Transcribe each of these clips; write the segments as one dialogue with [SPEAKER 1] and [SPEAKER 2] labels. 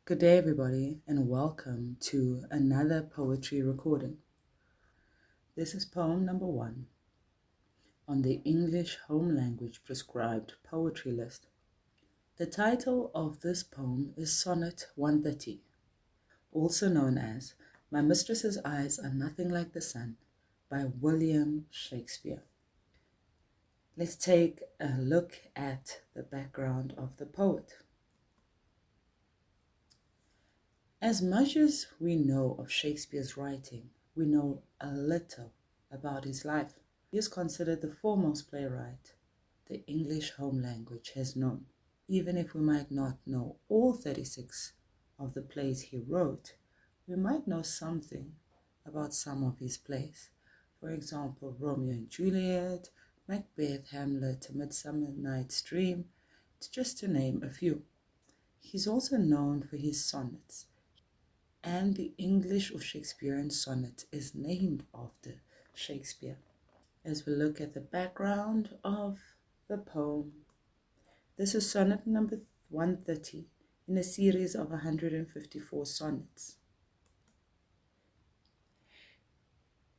[SPEAKER 1] Good day, everybody, and welcome to another poetry recording. This is poem number 1 on the English Home Language Prescribed Poetry List. The title of this poem is Sonnet 130, also known as My Mistress's Eyes Are Nothing Like the Sun by William Shakespeare. Let's take a look at the background of the poet. As much as we know of Shakespeare's writing, we know a little about his life. He is considered the foremost playwright the English home language has known. Even if we might not know all 36 of the plays he wrote, we might know something about some of his plays. For example, Romeo and Juliet, Macbeth, Hamlet, A Midsummer Night's Dream, just to name a few. He's also known for his sonnets, and the English or Shakespearean sonnet is named after Shakespeare. As we look at the background of the poem, this is sonnet number 130 in a series of 154 sonnets.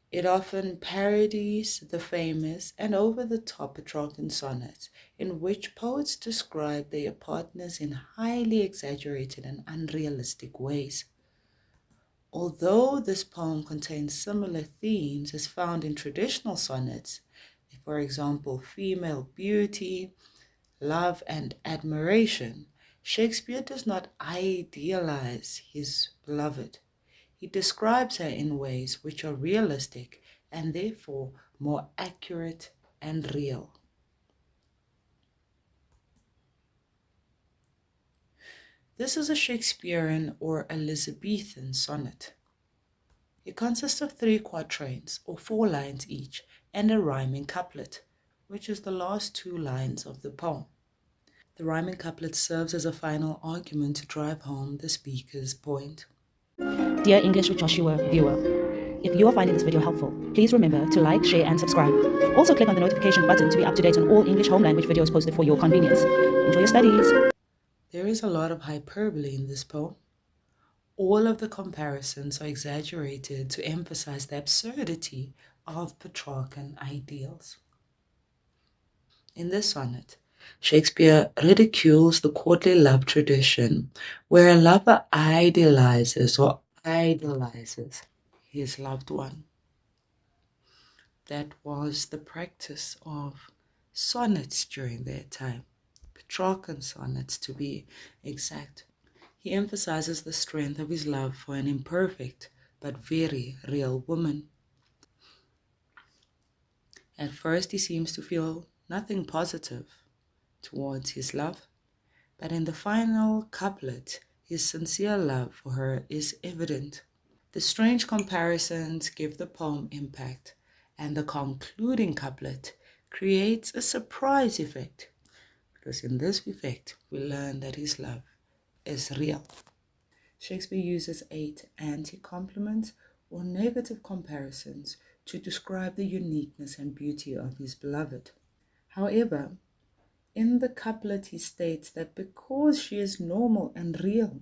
[SPEAKER 1] It often parodies the famous and over-the-top Petrarchan sonnets, in which poets describe their partners in highly exaggerated and unrealistic ways. Although this poem contains similar themes as found in traditional sonnets, for example, female beauty, love, and admiration, Shakespeare does not idealize his beloved. He describes her in ways which are realistic and therefore more accurate and real. This is a Shakespearean or Elizabethan sonnet. It consists of 3 quatrains, or 4 lines each, and a rhyming couplet, which is the last 2 lines of the poem. The rhyming couplet serves as a final argument to drive home the speaker's point.
[SPEAKER 2] Dear English with Joshua viewer, if you are finding this video helpful, please remember to like, share, and subscribe. Also click on the notification button to be up to date on all English home language videos posted for your convenience. Enjoy your studies.
[SPEAKER 1] There is a lot of hyperbole in this poem. All of the comparisons are exaggerated to emphasize the absurdity of Petrarchan ideals. In this sonnet, Shakespeare ridicules the courtly love tradition where a lover idealizes or idolizes his loved one. That was the practice of sonnets during their time, Petrarchan sonnets to be exact. He emphasizes the strength of his love for an imperfect but very real woman. At first he seems to feel nothing positive towards his love, but in the final couplet, his sincere love for her is evident. The strange comparisons give the poem impact, and the concluding couplet creates a surprise effect, because in this effect we learn that his love is real. Shakespeare uses 8 anti-compliments or negative comparisons to describe the uniqueness and beauty of his beloved. However, in the couplet he states that because she is normal and real,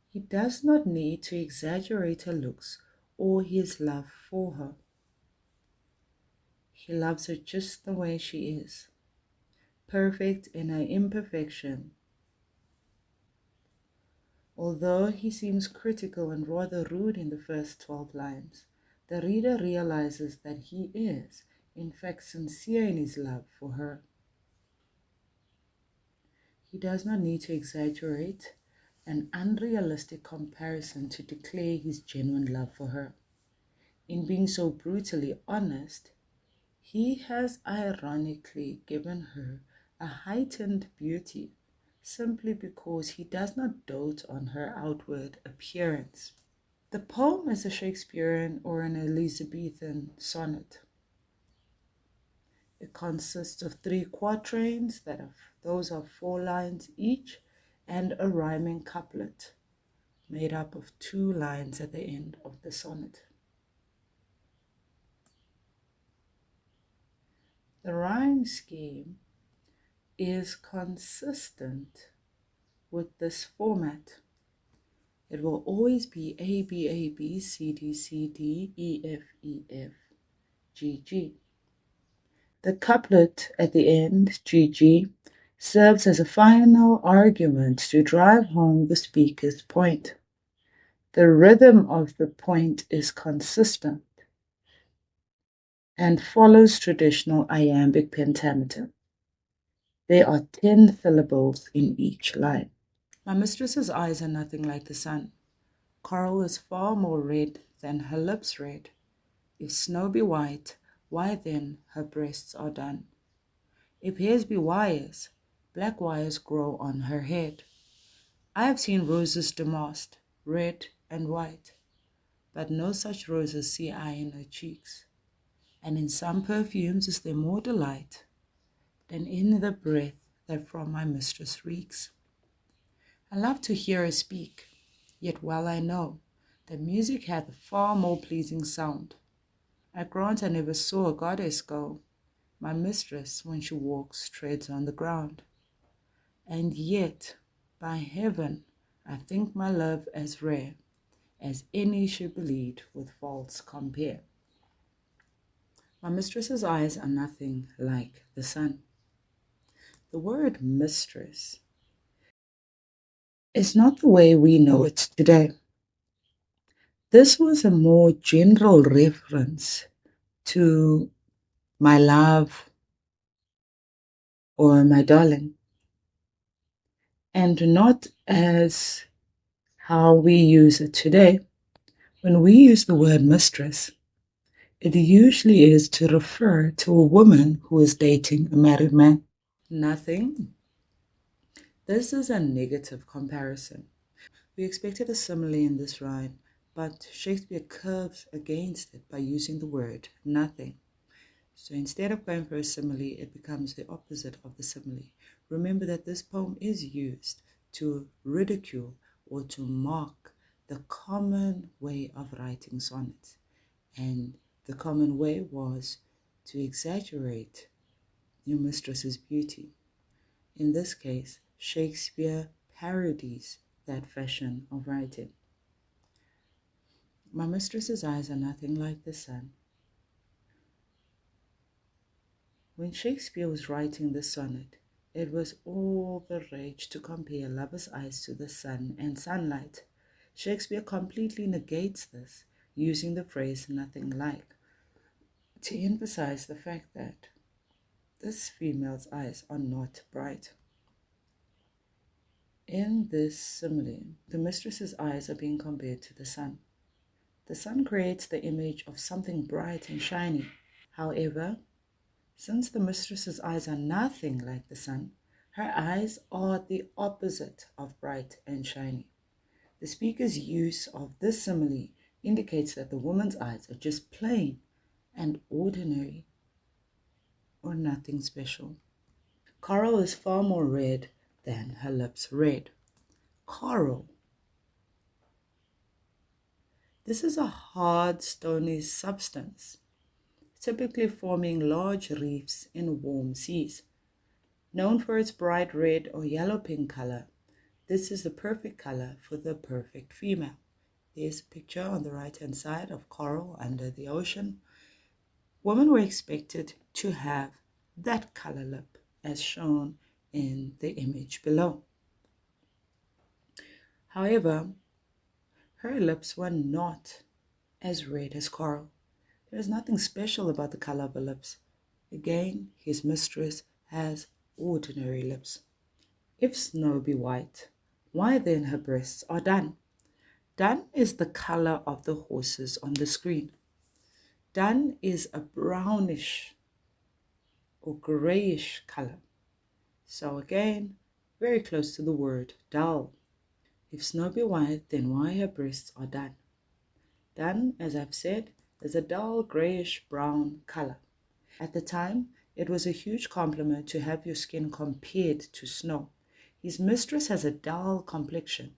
[SPEAKER 1] he does not need to exaggerate her looks or his love for her. He loves her just the way she is, perfect in her imperfection. Although he seems critical and rather rude in the first 12 lines, the reader realizes that he is, in fact, sincere in his love for her. He does not need to exaggerate an unrealistic comparison to declare his genuine love for her. In being so brutally honest, he has ironically given her a heightened beauty simply because he does not dote on her outward appearance. The poem is a Shakespearean or an Elizabethan sonnet. It consists of 3 quatrains, those are 4 lines each, and a rhyming couplet made up of 2 lines at the end of the sonnet. The rhyme scheme is consistent with this format. It will always be A, B, A, B, C, D, C, D, E, F, E, F, G, G. The couplet at the end, G, G, serves as a final argument to drive home the speaker's point. The rhythm of the point is consistent and follows traditional iambic pentameter. There are 10 syllables in each line. My mistress's eyes are nothing like the sun. Coral is far more red than her lips red. If snow be white, why then her breasts are dun. If hairs be wires, black wires grow on her head. I have seen roses damasked, red and white, but no such roses see I in her cheeks. And in some perfumes is there more delight than in the breath that from my mistress reeks. I love to hear her speak, yet well I know that music hath a far more pleasing sound. I grant I never saw a goddess go. My mistress, when she walks, treads on the ground. And yet, by heaven, I think my love as rare as any should believe with faults compare. My mistress's eyes are nothing like the sun. The word mistress is not the way we know it today. This was a more general reference to my love or my darling, and not as how we use it today. When we use the word mistress, it usually is to refer to a woman who is dating a married man. Nothing. This is a negative comparison. We expected a simile in this rhyme, but Shakespeare curves against it by using the word nothing. So instead of going for a simile, it becomes the opposite of the simile. Remember that this poem is used to ridicule or to mock the common way of writing sonnets. And the common way was to exaggerate your mistress's beauty. In this case, Shakespeare parodies that fashion of writing. My mistress's eyes are nothing like the sun. When Shakespeare was writing this sonnet, it was all the rage to compare lovers' eyes to the sun and sunlight. Shakespeare completely negates this, using the phrase nothing like, to emphasize the fact that this female's eyes are not bright. In this simile, the mistress's eyes are being compared to the sun. The sun creates the image of something bright and shiny. However, since the mistress's eyes are nothing like the sun, her eyes are the opposite of bright and shiny. The speaker's use of this simile indicates that the woman's eyes are just plain and ordinary or nothing special. Coral is far more red than her lips red. Coral. This is a hard, stony substance, typically forming large reefs in warm seas. Known for its bright red or yellow-pink color, this is the perfect color for the perfect female. There's a picture on the right-hand side of coral under the ocean. Women were expected to have that color lip as shown in the image below. However, her lips were not as red as coral. There is nothing special about the color of her lips. Again, his mistress has ordinary lips. If snow be white, why then her breasts are dun? Dun is the color of the horses on the screen. Dun is a brownish or grayish color. So again, very close to the word dull. If snow be white, then why her breasts are dun? Dun, as I've said, is a dull grayish brown color. At the time, it was a huge compliment to have your skin compared to snow. His mistress has a dull complexion.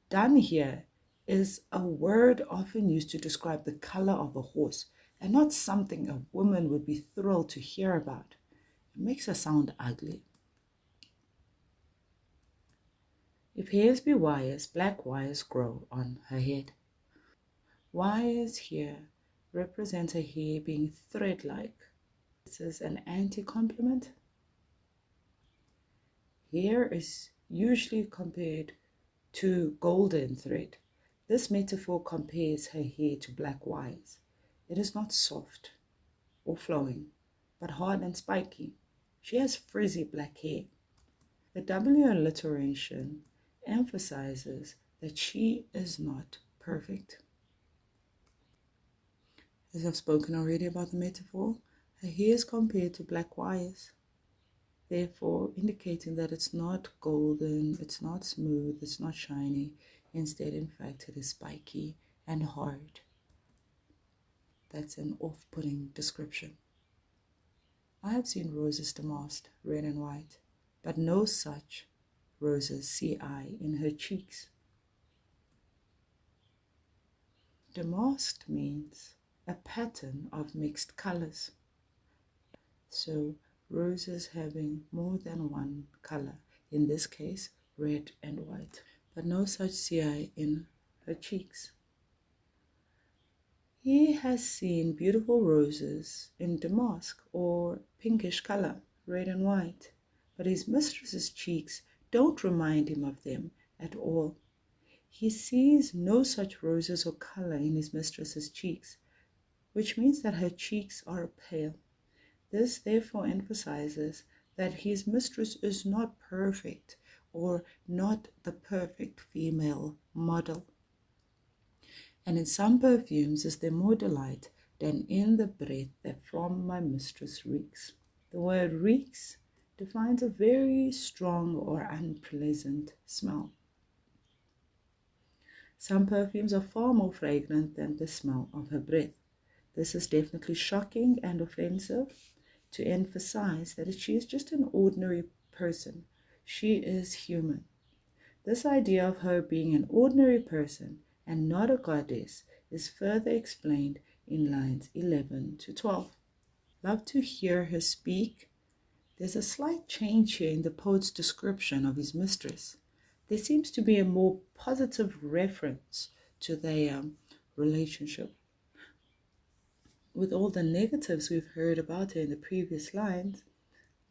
[SPEAKER 1] Dun here is a word often used to describe the color of a horse and not something a woman would be thrilled to hear about. It makes her sound ugly. If hairs be wires, black wires grow on her head. Wires here represent her hair being thread-like. This is an anti-compliment. Hair is usually compared to golden thread. This metaphor compares her hair to black wires. It is not soft or flowing, but hard and spiky. She has frizzy black hair. The W alliteration emphasizes that she is not perfect. As I've spoken already about the metaphor, her hair is compared to black wires, therefore indicating that it's not golden, it's not smooth, it's not shiny. Instead, in fact, it is spiky and hard. That's an off-putting description. I have seen roses damasked, red and white, but no such roses see I in her cheeks. Damasked means a pattern of mixed colors. So roses having more than one color, in this case red and white, but no such see I in her cheeks. He has seen beautiful roses in damask or pinkish color, red and white, but his mistress's cheeks don't remind him of them at all. He sees no such roses or color in his mistress's cheeks, which means that her cheeks are pale. This therefore emphasizes that his mistress is not perfect or not the perfect female model. And in some perfumes is there more delight than in the breath that from my mistress reeks. The word reeks defines a very strong or unpleasant smell. Some perfumes are far more fragrant than the smell of her breath. This is definitely shocking and offensive to emphasize that she is just an ordinary person. She is human. This idea of her being an ordinary person and not a goddess is further explained in lines 11 to 12. Love to hear her speak. There's a slight change here in the poet's description of his mistress. There seems to be a more positive reference to their relationship. With all the negatives we've heard about her in the previous lines,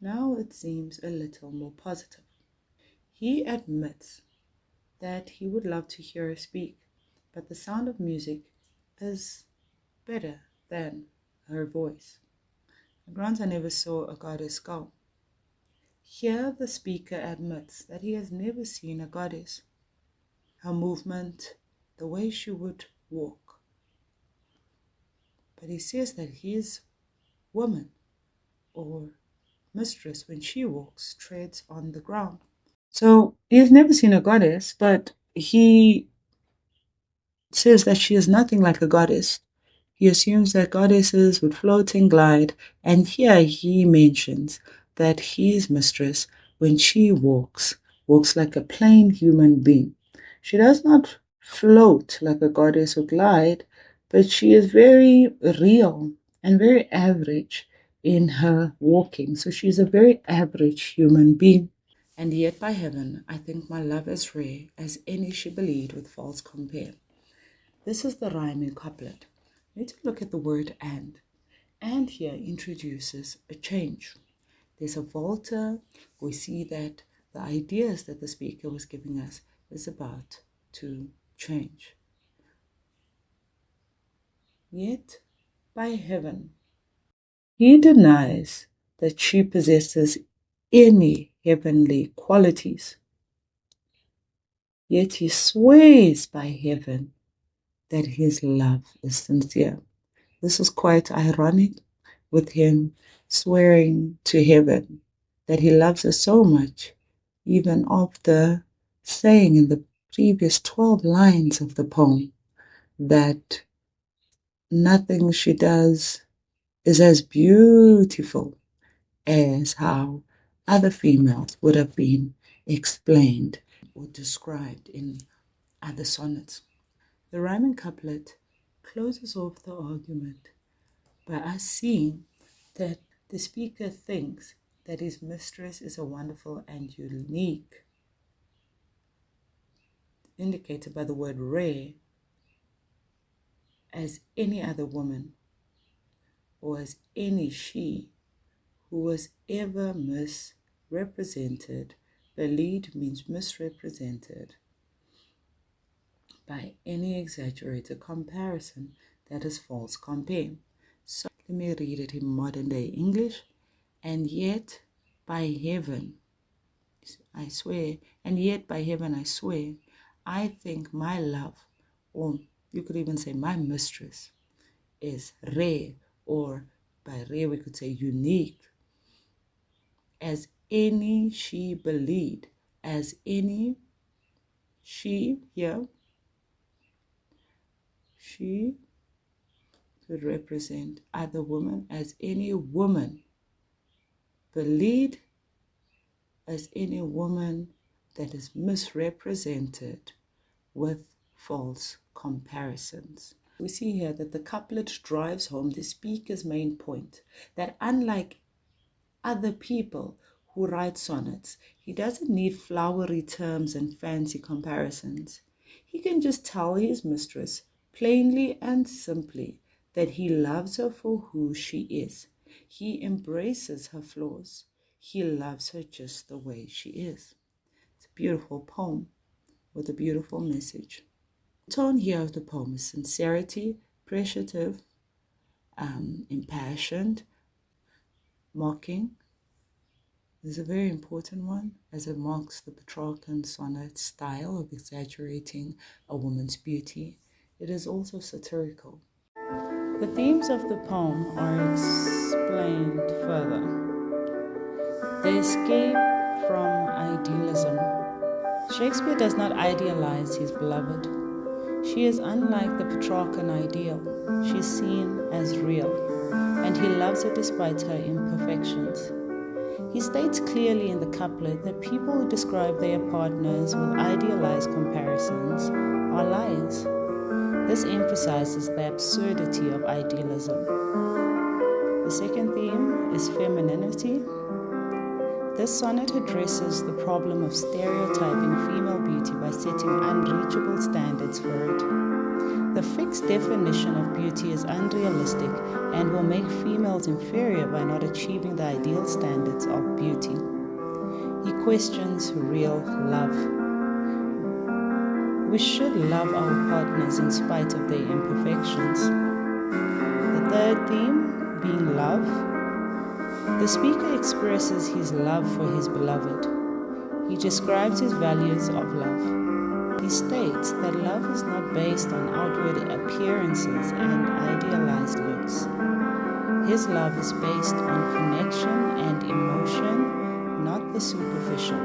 [SPEAKER 1] now it seems a little more positive. He admits that he would love to hear her speak, but the sound of music is better than her voice. Grant I never saw a goddess go. Here the speaker admits that he has never seen a goddess. Her movement, the way she would walk. But he says that his woman or mistress, when she walks, treads on the ground. So he has never seen a goddess, but he says that she is nothing like a goddess. He assumes that goddesses would float and glide, and here he mentions that his mistress, when she walks like a plain human being. She does not float like a goddess or glide, but she is very real and very average in her walking. So she's a very average human being. And yet by heaven, I think my love as rare as any she believed with false compare. This is the rhyming couplet. We need to look at the word and. And here introduces a change. There's a volta. We see that the ideas that the speaker was giving us is about to change. Yet, by heaven, he denies that she possesses any heavenly qualities. Yet he swears by heaven that his love is sincere. This is quite ironic, with him swearing to heaven that he loves her so much, even after saying in the previous 12 lines of the poem that nothing she does is as beautiful as how other females would have been explained or described in other sonnets. The rhyming couplet closes off the argument by us seeing that the speaker thinks that his mistress is a wonderful and unique indicated by the word rare, as any other woman, or as any she who was ever misrepresented. Belied means misrepresented by any exaggerated comparison that is false compare. So let me read it in modern day English. And yet by heaven, I swear, and yet by heaven I swear, I think my love, or you could even say my mistress, is rare, or by rare we could say unique, as any she believed, as any she here, she could represent other women, as any woman believed, as any woman that is misrepresented with false comparisons. We see here that the couplet drives home the speaker's main point, that unlike other people who write sonnets, he doesn't need flowery terms and fancy comparisons. He can just tell his mistress plainly and simply that he loves her for who she is. He embraces her flaws. He loves her just the way she is. It's a beautiful poem with a beautiful message. The tone here of the poem is sincerity, appreciative, impassioned, mocking. This is a very important one, as it marks the Petrarchan sonnet style of exaggerating a woman's beauty. It is also satirical. The themes of the poem are explained further. The escape from idealism. Shakespeare does not idealize his beloved. She is unlike the Petrarchan ideal. She is seen as real, and he loves her despite her imperfections. He states clearly in the couplet that people who describe their partners with idealized comparisons are liars. This emphasizes the absurdity of idealism. The second theme is femininity. This sonnet addresses the problem of stereotyping female beauty by setting unreachable standards for it. The fixed definition of beauty is unrealistic and will make females inferior by not achieving the ideal standards of beauty. He questions real love. We should love our partners in spite of their imperfections. The third theme being love. The speaker expresses his love for his beloved. He describes his values of love. He states that love is not based on outward appearances and idealized looks. His love is based on connection and emotion, not the superficial.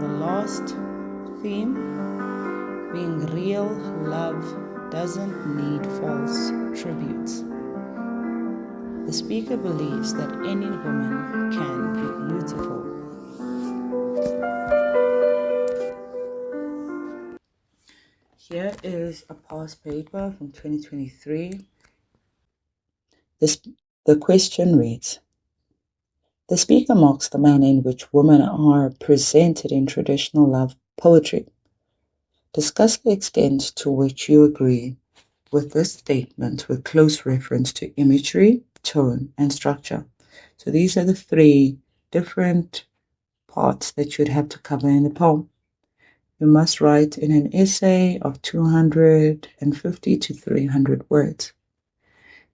[SPEAKER 1] The last theme being real love doesn't need false tributes. The speaker believes that any woman can be beautiful. Here is a past paper from 2023. The question reads, the speaker marks the manner in which women are presented in traditional love poetry. Discuss the extent to which you agree with this statement with close reference to imagery, tone, and structure. So these are the three different parts that you'd have to cover in the poem. You must write in an essay of 250 to 300 words.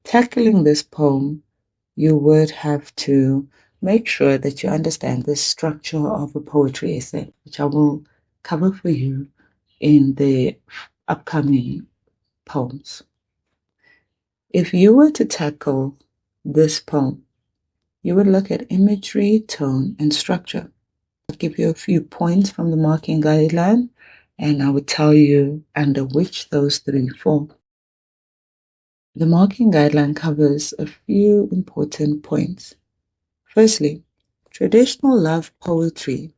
[SPEAKER 1] Tackling this poem, you would have to make sure that you understand the structure of a poetry essay, which I will cover for you in the upcoming poems. If you were to tackle this poem, you would look at imagery, tone, and structure. I'll give you a few points from the marking guideline, and I would tell you under which those three fall. The marking guideline covers a few important points. Firstly, traditional love poetry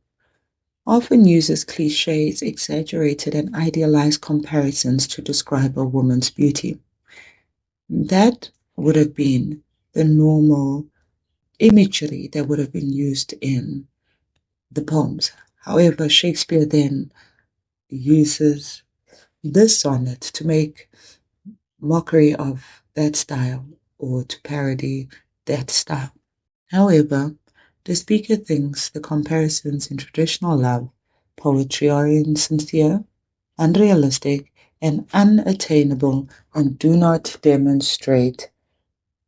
[SPEAKER 1] often uses cliches, exaggerated and idealized comparisons to describe a woman's beauty. That would have been the normal imagery that would have been used in the poems. However, Shakespeare then uses this sonnet to make mockery of that style or to parody that style. However, the speaker thinks the comparisons in traditional love poetry are insincere, unrealistic, and unattainable and do not demonstrate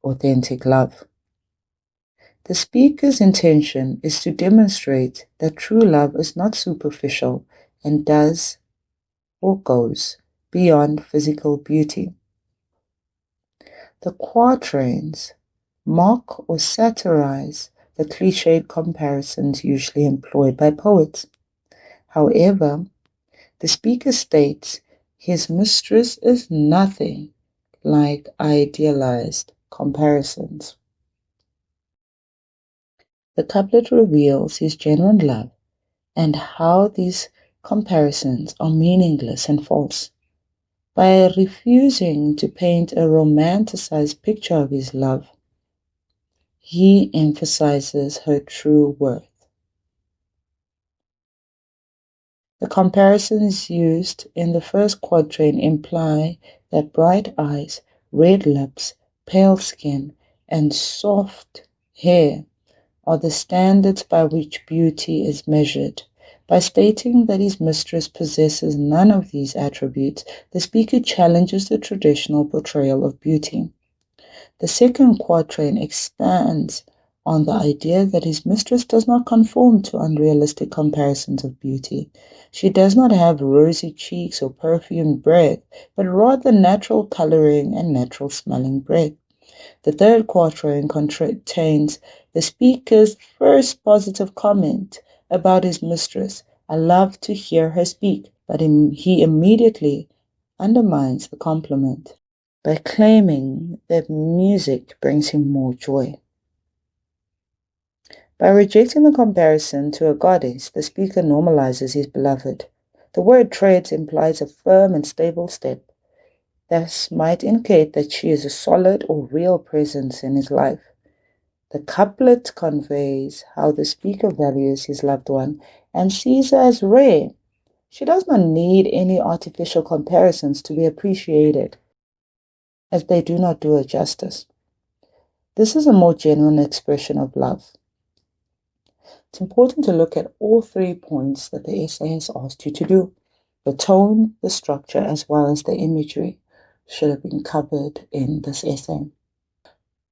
[SPEAKER 1] authentic love. The speaker's intention is to demonstrate that true love is not superficial and does or goes beyond physical beauty. The quatrains mock or satirize the cliched comparisons usually employed by poets. However, the speaker states his mistress is nothing like idealized comparisons. The couplet reveals his genuine love and how these comparisons are meaningless and false. By refusing to paint a romanticized picture of his love, he emphasizes her true worth. The comparisons used in the first quatrain imply that bright eyes, red lips, pale skin, and soft hair are the standards by which beauty is measured. By stating that his mistress possesses none of these attributes, the speaker challenges the traditional portrayal of beauty. The second quatrain expands on the idea that his mistress does not conform to unrealistic comparisons of beauty. She does not have rosy cheeks or perfumed breath, but rather natural coloring and natural smelling breath. The third quatrain contains the speaker's first positive comment about his mistress. I love to hear her speak, but he immediately undermines the compliment by claiming that music brings him more joy. By rejecting the comparison to a goddess, the speaker normalizes his beloved. The word treads implies a firm and stable step. This might indicate that she is a solid or real presence in his life. The couplet conveys how the speaker values his loved one and sees her as rare. She does not need any artificial comparisons to be appreciated, as they do not do her justice. This is a more genuine expression of love. It's important to look at all 3 points that the essay has asked you to do. The tone, the structure, as well as the imagery should have been covered in this essay.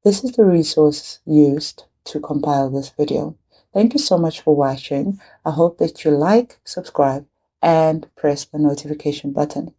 [SPEAKER 1] This is the resource used to compile this video. Thank you so much for watching. I hope that you like, subscribe, and press the notification button.